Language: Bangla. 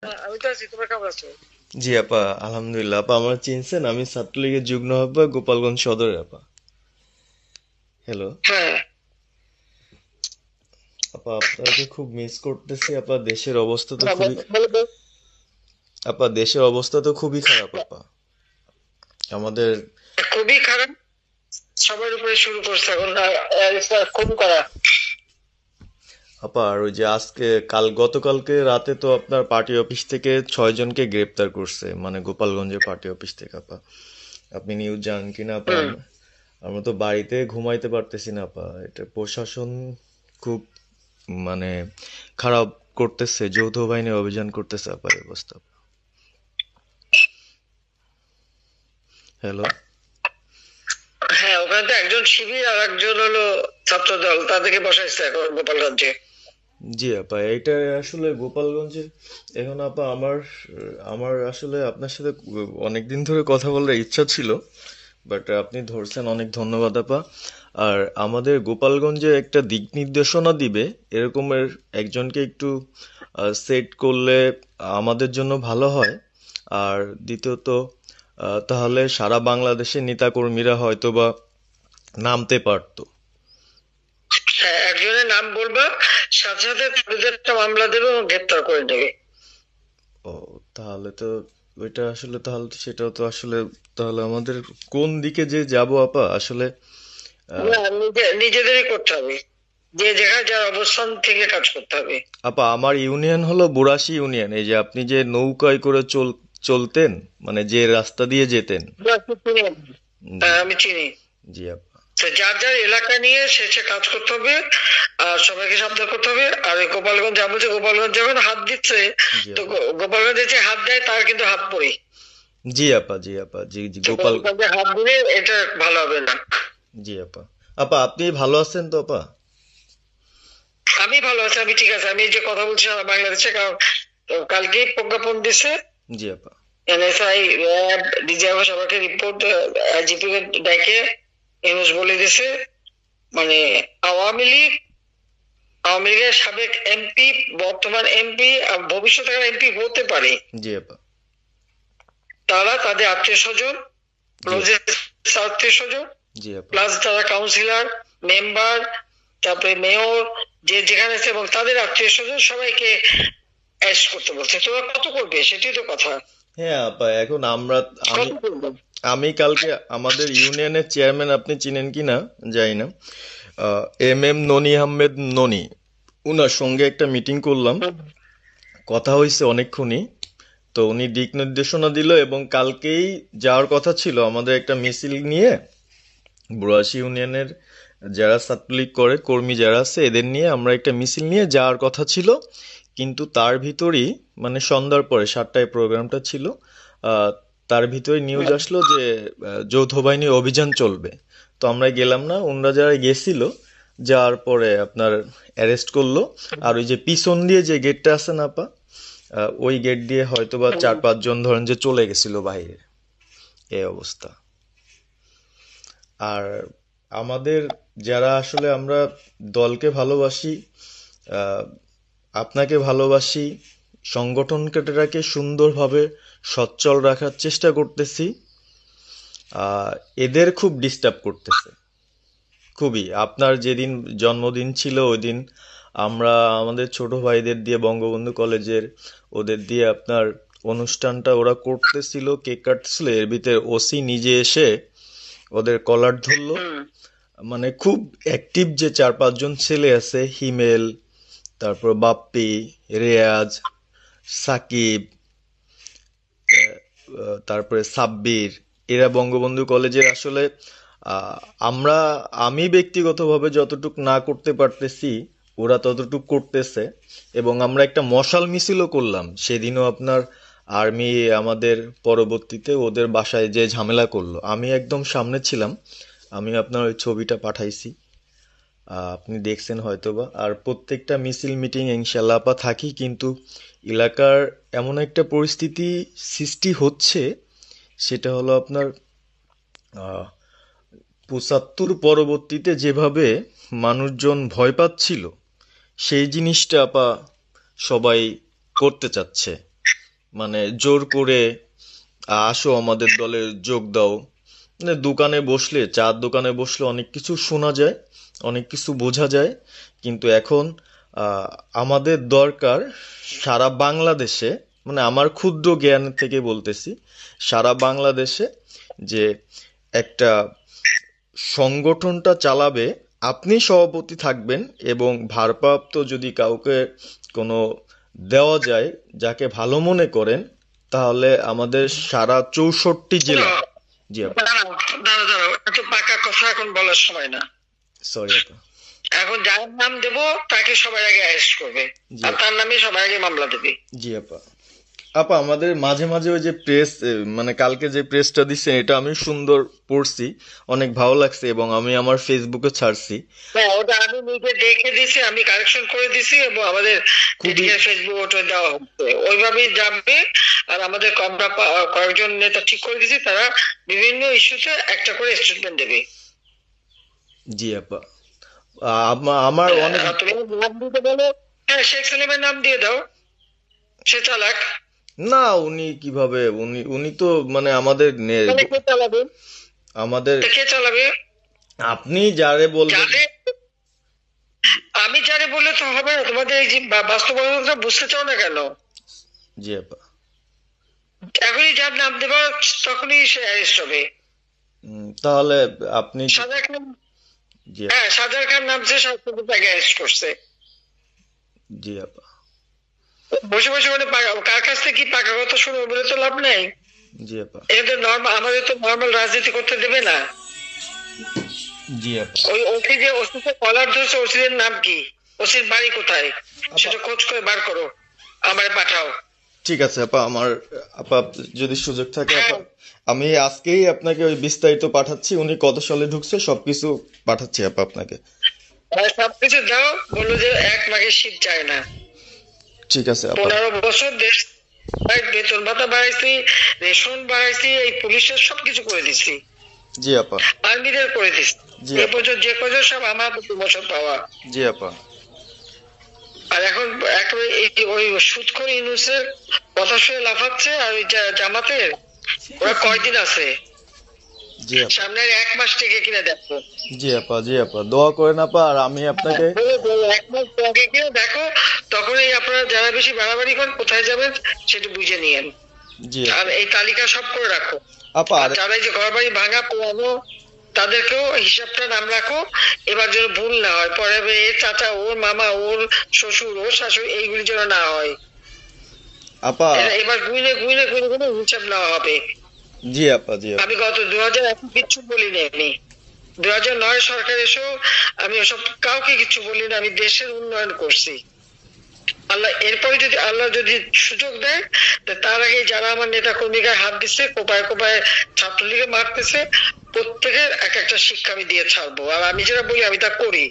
আমি তো আছি, তোমার কেমন আছো? জি আপা, আলহামদুলিল্লাহ। আপা আমার চিনছেন? আমি ছাত্রলীগের যুগ্ম আহ্বায়ক, গোপালগঞ্জ সদরের আপা। হ্যালো হ্যাঁ। আপা, আপনাকে খুব মিস করতেছি আপা। দেশের অবস্থা তো হ্যাঁ, খুবই বলো বলো। আপা, দেশের অবস্থা তো খুবই খারাপ আপা। আমাদের খুবই খারাপ। সবার উপরে শুরু করছে এখন খুন করা। আপা, আর ওই যে আজকে গতকালকে রাতে তো আপনার পার্টি অফিস থেকে 6 জনকে গ্রেপ্তার করছে, মানে গোপালগঞ্জের পার্টি অফিস থেকে আপা। আপনি নিউজ জানেন কিনা আপা? হুম। আমরা তো বাড়িতে ঘুমাইতে পারতেছি না আপা। এটা প্রশাসন খুব মানে খারাপ করতেছে, যৌথ বাহিনী অভিযান করতেছে আপা, এই অবস্থা। হ্যালো। হ্যাঁ, ওখানে তো একজন শিবির আর একজন হলো ছাত্র দল, তাদেরকে বসাইছে এখন গোপালগঞ্জে। জি আপা, এটা আসলে গোপালগঞ্জে এখন আপা আমার আমার আসলে আপনার সাথে অনেকদিন ধরে কথা বলার ইচ্ছা ছিল, বাট আপনি ধরছেন, অনেক ধন্যবাদ আপা। আর আমাদের গোপালগঞ্জে একটা দিক নির্দেশনা দিবে এরকমের একজনকে একটু সেট করলে আমাদের জন্য ভালো হয়। আর দ্বিতীয়ত, তাহলে সারা বাংলাদেশের নেতাকর্মীরা হয়তোবা নামতে পারতো। হ্যাঁ, একজনের নাম বলবা, সাথে সাথে তাদের একটা মামলা দেবে এবং গ্রেপ্তার করে নেবে। ও, তাহলে তো ওইটা আসলে, তাহলে তো সেটাও তো আসলে, তাহলে আমাদের কোন দিকে যে যাব আপা আসলে? আহ, না, নিজেদেরই করতে হবে। যে যেখানে যার অবস্থান থেকে কাজ করতে হবে। আপা, আমার ইউনিয়ন হলো বুড়াশি ইউনিয়ন। এই যে আপনি যে নৌকায় করে চলতেন, মানে যে রাস্তা দিয়ে যেতেন। জি। হ্যাঁ, আমি চিনি। জি আপা। তো যার যার এলাকা নিয়ে সে সে কাজ করতে হবে। আর সবাইকে সাবধান করতে হবে। আর ওই গোপালগঞ্জ যা বলছে, গোপালগঞ্জ যখন হাত দিচ্ছে, জি তো আপা। গোপালগঞ্জে যে হাত দেয় তার কিন্তু হাত পড়ে। জি আপা। জি আপা। জি জি তো গোপাল। গোপালগঞ্জে হাত দিলে এটা ভালো হবে না। জি আপা। আপা, আপনি ভালো আছেন তো আপা? আমি ভালো আছি, আমি ঠিক আছে। আমি এই যে কথা বলছি সারা বাংলাদেশে, কারণ তো কালকেই প্রজ্ঞাপন দিছে। জি আপা। এনএসআই, র্যাব, ডিজিএফআই সবাইকে রিপোর্ট, আইজিপি কে ডেকে ইউনুস বলে দিছে, মানে আওয়ামী লীগ, আওয়ামী লীগের সাবেক এমপি, বর্তমান এমপি, ভবিষ্যতে এমপি হতে পারে, জি আপা। তারা তাদের আত্মীয় স্বজন, জি আপা। ক্লোজেস্ট আত্মীয় স্বজন, জি আপা। প্লাস যারা কাউন্সিলর, মেম্বার, তারপরে মেয়র, যে যেখানে আছে, এবং তাদের আত্মীয় স্বজন সবাইকে অ্যারেস্ট করতে বলছে। তোমরা কত করবে, সেটাই তো কথা। হ্যাঁ আপা, এখন আমি কত করবে? আমি কালকে আমাদের ইউনিয়নের চেয়ারম্যান, আপনি চিনেন কি না জানি না, এম ননি আহমেদ ননি, উনার সঙ্গে একটা মিটিং করলাম। হুম। কথা হয়েছে অনেকক্ষণই। তো উনি দিক নির্দেশনা দিল, এবং কালকেই যাওয়ার কথা ছিল আমাদের একটা মিছিল নিয়ে। বুড়াশি ইউনিয়নের যারা ছাত্রলীগ করে কর্মী যারা আছে, এদের নিয়ে আমরা একটা মিছিল নিয়ে যাওয়ার কথা ছিল। কিন্তু তার ভিতরই, মানে সন্ধ্যার পরে 7টায় প্রোগ্রামটা ছিল, আহ, তার ভিতরে নিউজ আসলো যে যৌথ বাহিনী অভিযান চলবে। তো আমরা গেলাম না। ওনরা যারা গেছিল, যাওয়ার পরে আপনার অ্যারেস্ট করলো। আর ওই যে পিছন দিয়ে যে গেটটা আছে না আপা, ওই গেট দিয়ে হয়তোবা হুম। 4-5 জন ধরেন যে চলে গেছিল বাইরে। এই অবস্থা। আর আমাদের যারা আসলে আমরা দলকে ভালোবাসি, আহ, আপনাকে ভালোবাসি, সংগঠনটাকে সুন্দরভাবে সচ্ছল রাখার চেষ্টা করতেছি, আহ, এদের খুব ডিস্টার্ব করতেছে। খুবই, আপনার যেদিন জন্মদিন ছিল ওই দিন আমরা আমাদের ছোট ভাইদের দিয়ে, বঙ্গবন্ধু কলেজের, ওদের দিয়ে আপনার অনুষ্ঠানটা ওরা করতেছিল, কেক কাটছিল, এর ভিতরে ওসি নিজে এসে ওদের কলার ধরলো। হুম। মানে খুব অ্যাক্টিভ যে 4-5 জন ছেলে আছে, হিমেল, তারপর বাপ্পি, রেয়াজ, সাকিব, তারপরে সাব্বির, এরা বঙ্গবন্ধু কলেজের আসলে, আহ, আমরা আমি ব্যক্তিগতভাবে যতটুক না করতে পারতেছি, ওরা ততটুক করতেছে। এবং আমরা একটা মশাল মিছিলও করলাম সেদিনও আপনার। আর্মি আমাদের পরবর্তীতে ওদের বাসায় যে ঝামেলা করলো, আমি একদম সামনে ছিলাম। আমি আপনার ওই ছবিটা পাঠাইছি, আপনি দেখছেন হয়তোবা। আর প্রত্যেকটা মিছিল মিটিং ইনশাল্লাহ আপা থাকি, কিন্তু এলাকার এমন একটা পরিস্থিতি সৃষ্টি হচ্ছে, সেটা হলো আপনার 75 পরবর্তীতে যেভাবে মানুষজন ভয় পাচ্ছিল, সেই জিনিসটা আপা সবাই করতে চাচ্ছে। মানে জোর করে আসো আমাদের দলে যোগ দাও, মানে দোকানে বসলে, চার দোকানে বসলে অনেক কিছু শোনা যায়, অনেক কিছু বোঝা যায়। কিন্তু এখন আমাদের দরকার সারা বাংলাদেশে, মানে আমার ক্ষুদ্র জ্ঞান থেকে বলতেছি, সারা বাংলাদেশে যে একটা সংগঠনটা চালাবে, আপনি সভাপতি থাকবেন এবং ভারপ্রাপ্ত যদি কাউকে কোনো দেওয়া যায় যাকে ভালো মনে করেন, তাহলে আমাদের সারা 64 জেলা। জি আপা। দাঁড়াও দাঁড়াও দাঁড়াও, এত পাকা কথা এখন বলার সময় না। সরি আপা। এখন যার নাম দেব তাকে সবার আগে অ্যারেস্ট করবে, জি আর আপা। তার নামে সবার আগে মামলা দেবে। জি আপা। আপা আমাদের মাঝে মাঝে ওই যে প্রেস, মানে কালকে যে প্রেসটা দিচ্ছে এটা আমি সুন্দর পড়ছি, অনেক ভালো লাগছে এবং আমি আমার ফেসবুকে ছাড়ছি। হ্যাঁ, ওটা আমি নিজে দেখে দিছি, আমি কারেকশন করে দিছি এবং আমাদের খুবই ফেসবুক ওটা দেওয়া হচ্ছে, ওইভাবেই যাবে। আর আমাদের আমরা কয়েকজন নেতা ঠিক করে দিছি, তারা বিভিন্ন ইস্যুতে একটা করে স্টেটমেন্ট দেবে। জি আপা। আমার অনেক আর তুমি নাম দিতে বলো, হ্যাঁ শেখ সেলিমের নাম দিয়ে দাও, সে চালাক। না, উনি কিভাবে, উনি উনি তো মানে আমাদের তাহলে কে চালাবে? আমাদের তা কে চালাবে? আপনি যারে বলবেন। যারে আমি যারে বললে তো হবে না, তোমাদের এই যে বাস্তবতা বুঝতে চাও না কেন? জি আপা। এখনই যার নাম দেবা তখনই সে অ্যারেস্ট হবে। তাহলে আপনি। সাজার খান, জি আপা। হ্যাঁ সাজার খান নামছে, শাস্ত্রী তাকে অ্যারেস্ট করছে। জি আপা। বসে বসে মানে কার কাছ থেকে কি পাকা কথা শুনবো বলে তো লাভ নাই। জি আপা। এখানে নর্মাল, আমাদের তো নর্মাল রাজনীতি করতে দেবে না। জি আপা। ওই ওসি যে ওসিকে কলার ধরছে, ওসির নাম কি, ওসির বাড়ি কোথায়, সেটা খোঁজ করে বার করো, আমারে পাঠাও। ঠিক আছে আপা, আমার আপা যদি সুযোগ থাকে আপা, হ্যাঁ, আমি আজকেই আপনাকে ওই বিস্তারিত পাঠাচ্ছি, উনি কত সালে ঢুকছে সবকিছু পাঠাচ্ছি আপা আপনাকে। সবকিছু দাও, বললো যে এক মাঘে শীত যায় না। ঠিক আছে আপা। 15 বছর দেশ বেতন ভাতা বাড়াইছি, রেশন বাড়াইছি, এই পুলিশের সবকিছু করে দিছি, জি আপা। আর্মিদের করে দিছি। জি এই আপা। পর্যন্ত যে কজন সব আমার প্রমোশন পাওয়া। জি আপা। আর এখন একেবারে ওই সুদখোর ইউনূসের কথা শুনে লাফাচ্ছে, আর ওই জামাতের ওরা কয়দিন আছে, জি আপা। সামনের 1 মাস থেকে কিনা দেখো। জি আপা। জি আপা, দোয়া করেন আপা, আর আমি আপনাকে। 1 মাস আগে কিনা দেখো, তখনই আপনারা যারা বেশি বাড়াবাড়ি করেন কোথায় যাবেন সেটা বুঝে নিয়েন। জি আর আপা। এই তালিকা সব করে রাখো। আপা আর যারা এই যে ঘর বাড়ি ভাঙা পোড়ানো, তাদেরকেও হিসাবটা নাম রাখো, এবার যেন ভুল না হয়, পরে এর চাচা, ওর মামা, ওর শ্বশুর, ওর শাশুড়ি, এইগুলি যেন না হয়। আপা। এবার গুইনে গুইনে গুইনে গুইনে হিসাব নেওয়া হবে। জি আপা। জি আপা। আমি গত 2001 কিচ্ছু বলিনি, আমি 2009 সরকার এসেও আমি ওসব কাউকে কিছু বলিনি, আমি দেশের উন্নয়ন করছি। আল্লাহ এরপরে যদি আল্লাহ যদি সুযোগ দেয়, তার আগে যারা আমার নেতা কর্মীকে হাত দিচ্ছে, কোপায় কোপায় ছাত্রলীগে মারতেছে, প্রত্যেকের এক একটা শিক্ষা আমি দিয়ে ছাড়বো। আর আমি যেটা বলি আমি তা করি।